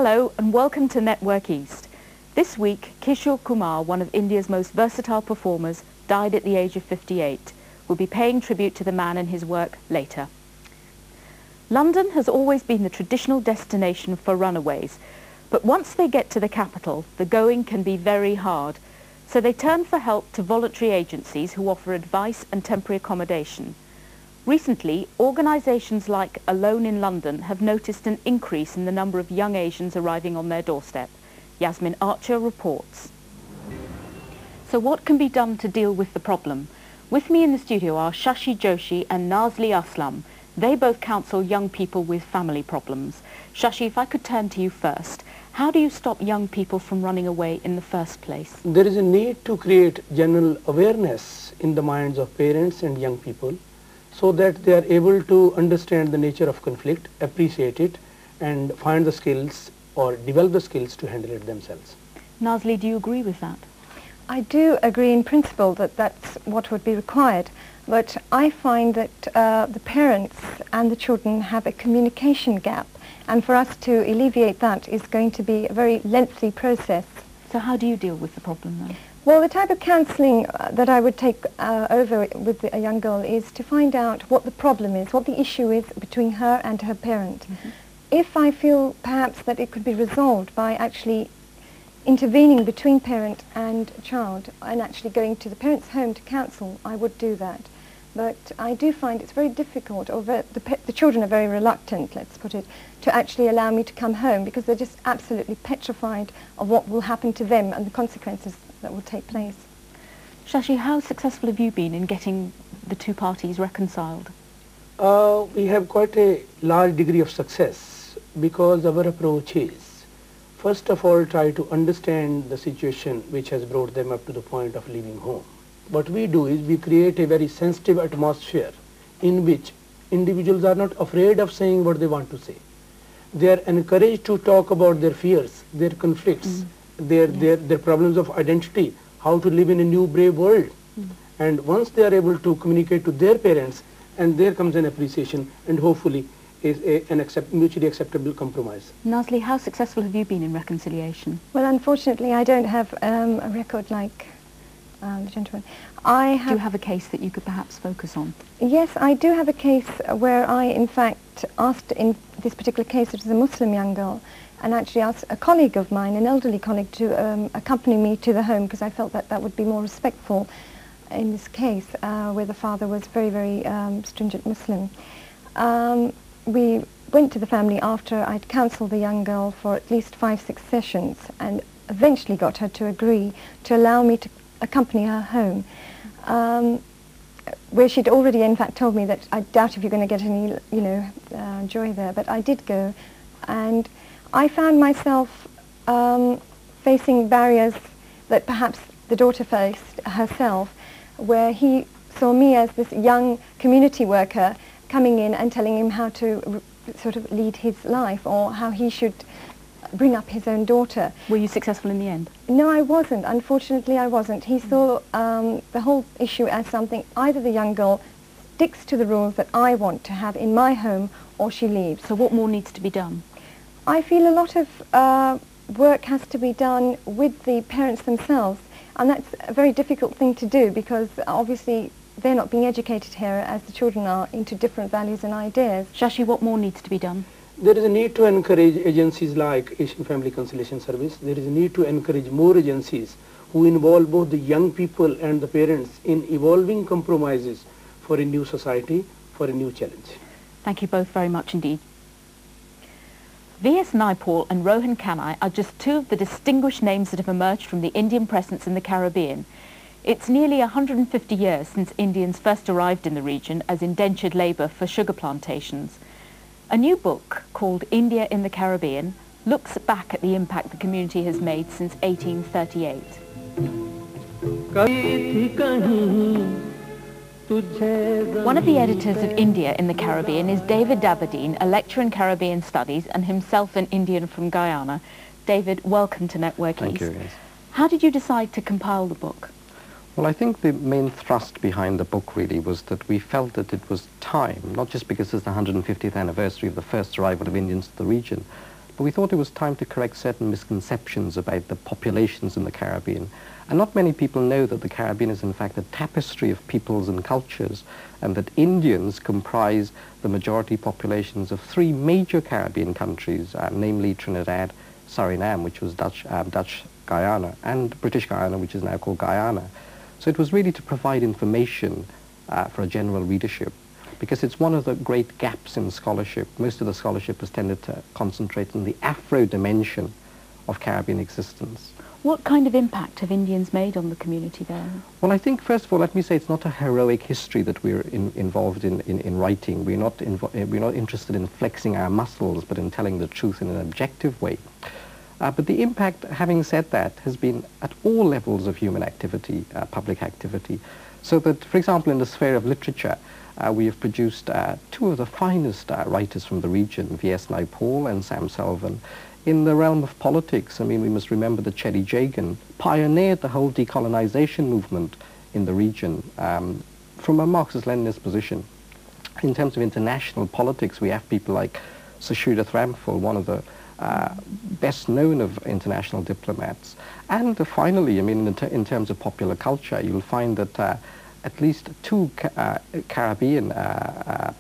Hello and welcome to Network East. This week, Kishore Kumar, one of India's most versatile performers, died at the age of 58. We'll be paying tribute to the man and his work later. London has always been the traditional destination for runaways, but once they get to the capital, the going can be very hard. So they turn for help to voluntary agencies who offer advice and temporary accommodation. Recently, organisations like Alone in London have noticed an increase in the number of young Asians arriving on their doorstep. Yasmin Archer reports. So what can be done to deal with the problem? With me in the studio are Shashi Joshi and Nazli Aslam. They both counsel young people with family problems. Shashi, if I could turn to you first. How do you stop young people from running away in the first place? There is a need to create general awareness in the minds of parents and young people, so that they are able to understand the nature of conflict, appreciate it, and find the skills or develop the skills to handle it themselves. Nazli, do you agree with that? I do agree in principle that that's what would be required, but I find that the parents and the children have a communication gap, and for us to alleviate that is going to be a very lengthy process. So how do you deal with the problem then? Well, the type of counselling that I would take over with a young girl is to find out what the problem is, what the issue is between her and her parent. Mm-hmm. If I feel perhaps that it could be resolved by actually intervening between parent and child and actually going to the parent's home to counsel, I would do that. But I do find it's very difficult, or the children are very reluctant, let's put it, to actually allow me to come home because they're just absolutely petrified of what will happen to them and the consequences that will take place. Shashi, how successful have you been in getting the two parties reconciled? We have quite a large degree of success because our approach is, first of all, try to understand the situation which has brought them up to the point of leaving home. What we do is we create a very sensitive atmosphere in which individuals are not afraid of saying what they want to say. They are encouraged to talk about their fears, their conflicts, their problems of identity, how to live in a new brave world. And once they are able to communicate to their parents, and there comes an appreciation and hopefully is an mutually acceptable compromise. Nazli, how successful have you been in reconciliation? Well, unfortunately, I don't have a record like the gentleman. Do you have a case that you could perhaps focus on? Yes, I do have a case where I, in fact, asked, in this particular case, it was a Muslim young girl, and actually asked a colleague of mine, an elderly colleague, to accompany me to the home because I felt that that would be more respectful in this case, where the father was very, very stringent Muslim. We went to the family after I'd counselled the young girl for at least 5-6 sessions and eventually got her to agree to allow me to accompany her home, where she'd already in fact told me that I doubt if you're going to get any, joy there, but I did go, and I found myself facing barriers that perhaps the daughter faced herself, where he saw me as this young community worker coming in and telling him how to sort of lead his life or how he should bring up his own daughter. Were you successful in the end? No, I wasn't. Unfortunately, I wasn't. He saw the whole issue as something, either the young girl sticks to the rules that I want to have in my home or she leaves. So what more needs to be done? I feel a lot of work has to be done with the parents themselves, and that's a very difficult thing to do because obviously they're not being educated here as the children are into different values and ideas. Shashi, what more needs to be done? There is a need to encourage agencies like Asian Family Conciliation Service. There is a need to encourage more agencies who involve both the young people and the parents in evolving compromises for a new society, for a new challenge. Thank you both very much indeed. V.S. Naipaul and Rohan Kanai are just two of the distinguished names that have emerged from the Indian presence in the Caribbean. It's nearly 150 years since Indians first arrived in the region as indentured labour for sugar plantations. A new book called India in the Caribbean looks back at the impact the community has made since 1838. One of the editors of India in the Caribbean is David Dabadine, a lecturer in Caribbean Studies and himself an Indian from Guyana. David, welcome to Network East. Thank you, yes. How did you decide to compile the book? Well, I think the main thrust behind the book really was that we felt that it was time, not just because it's the 150th anniversary of the first arrival of Indians to the region, but we thought it was time to correct certain misconceptions about the populations in the Caribbean. And not many people know that the Caribbean is in fact a tapestry of peoples and cultures, and that Indians comprise the majority populations of three major Caribbean countries, namely Trinidad, Suriname, which was Dutch Guyana, and British Guyana, which is now called Guyana. So it was really to provide information for a general readership, because it's one of the great gaps in scholarship. Most of the scholarship has tended to concentrate on the Afro dimension of Caribbean existence. What kind of impact have Indians made on the community there? Well, I think, first of all, let me say it's not a heroic history that we're involved in writing. We're not interested in flexing our muscles, but in telling the truth in an objective way. But the impact, having said that, has been at all levels of human activity, public activity. So that, for example, in the sphere of literature, we have produced two of the finest writers from the region, V.S. Naipaul and Sam Selvin. In the realm of politics, I mean, we must remember that Chetty Jagan pioneered the whole decolonization movement in the region from a Marxist-Leninist position. In terms of international politics, we have people like Sir Sridhar Ramphal, one of the best known of international diplomats. And finally, I mean, in terms of popular culture, you'll find that at least two Caribbean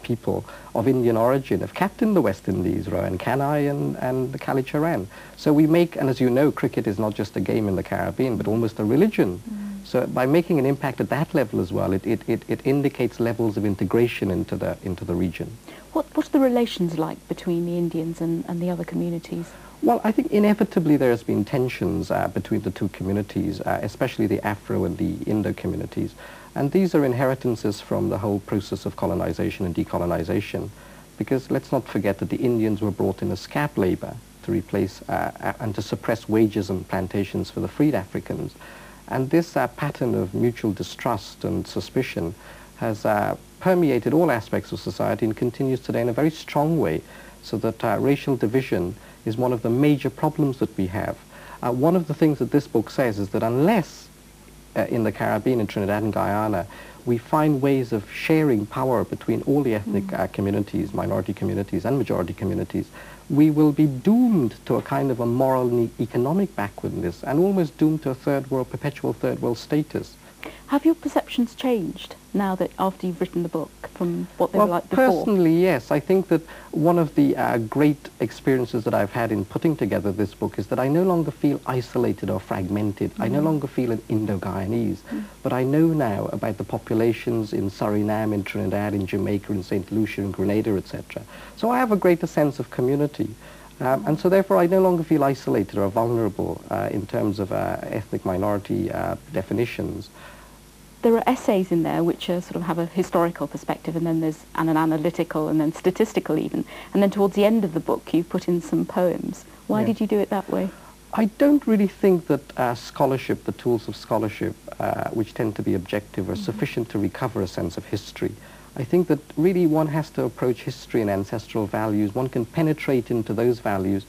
people of Indian origin have captained the West Indies, Rohan Kanai and Kali Charan. So we make, and as you know, cricket is not just a game in the Caribbean, but almost a religion. So by making an impact at that level as well, it indicates levels of integration into the region. What's the relations like between the Indians and the other communities? Well, I think inevitably there has been tensions between the two communities, especially the Afro and the Indo communities. And these are inheritances from the whole process of colonization and decolonization, because let's not forget that the Indians were brought in as scab labor to replace and to suppress wages on plantations for the freed Africans. And this pattern of mutual distrust and suspicion has permeated all aspects of society and continues today in a very strong way, so that racial division is one of the major problems that we have. One of the things that this book says is that unless in the Caribbean, in Trinidad and Guyana, we find ways of sharing power between all the ethnic communities, minority communities and majority communities, we will be doomed to a kind of a moral and economic backwardness, and almost doomed to a third world, perpetual third world status. Have your perceptions changed now that after you've written the book from what they were like before? Personally, yes. I think that one of the great experiences that I've had in putting together this book is that I no longer feel isolated or fragmented. I no longer feel an Indo-Guyanese, but I know now about the populations in Suriname, in Trinidad, in Jamaica, in St. Lucia, in Grenada, etc. So I have a greater sense of community. And so therefore I no longer feel isolated or vulnerable in terms of ethnic minority definitions. There are essays in there which sort of have a historical perspective, and then there's an analytical and then statistical even. And then towards the end of the book you put in some poems. Why did you do it that way? I don't really think that scholarship, the tools of scholarship, which tend to be objective, are sufficient to recover a sense of history. I think that really one has to approach history and ancestral values. One can penetrate into those values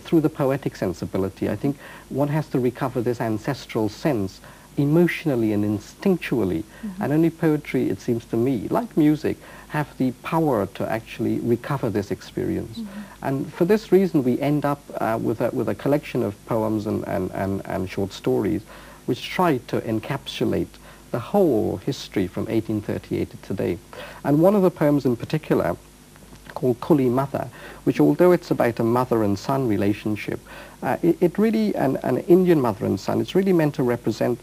through the poetic sensibility. I think one has to recover this ancestral sense emotionally and instinctually. And only poetry, it seems to me, like music, have the power to actually recover this experience. And for this reason we end up with a collection of poems and short stories which try to encapsulate the whole history from 1838 to today. And one of the poems in particular, called Kuli Mother, which although it's about a mother and son relationship, it really, an Indian mother and son, it's really meant to represent,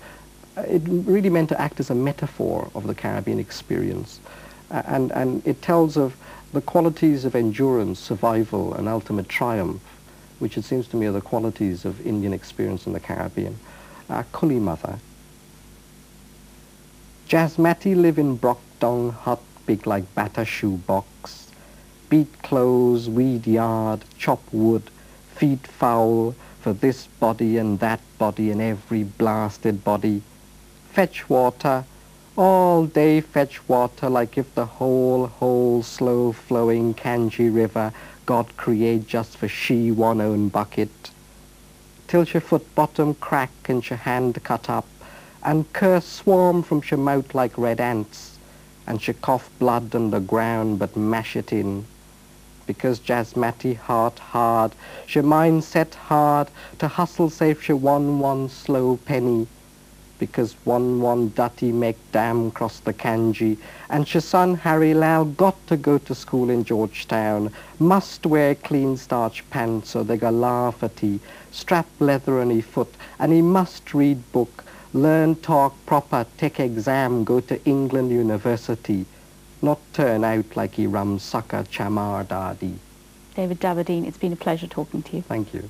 it really meant to act as a metaphor of the Caribbean experience. And it tells of the qualities of endurance, survival, and ultimate triumph, which it seems to me are the qualities of Indian experience in the Caribbean. Kuli Mother. Jasmati live in Brockdong hut big like batter shoe box. Beat clothes, weed yard, chop wood, feed fowl for this body and that body and every blasted body. Fetch water, all day fetch water like if the whole slow-flowing Kanji River God create just for she one own bucket. Till she foot bottom crack and she hand cut up, and curse swarm from she mouth like red ants, and she cough blood on the ground but mash it in. because Jasmati heart hard, she mind set hard, to hustle save she one slow penny, because one dutty make dam cross the Kanji, and she son Harry Lal got to go to school in Georgetown, must wear clean starch pants so they go laugh at he, strap leather on he foot, and he must read book, learn talk proper, take exam, go to England University, not turn out like he rum sucker chamar dadi. David Davadine, it's been a pleasure talking to you. Thank you.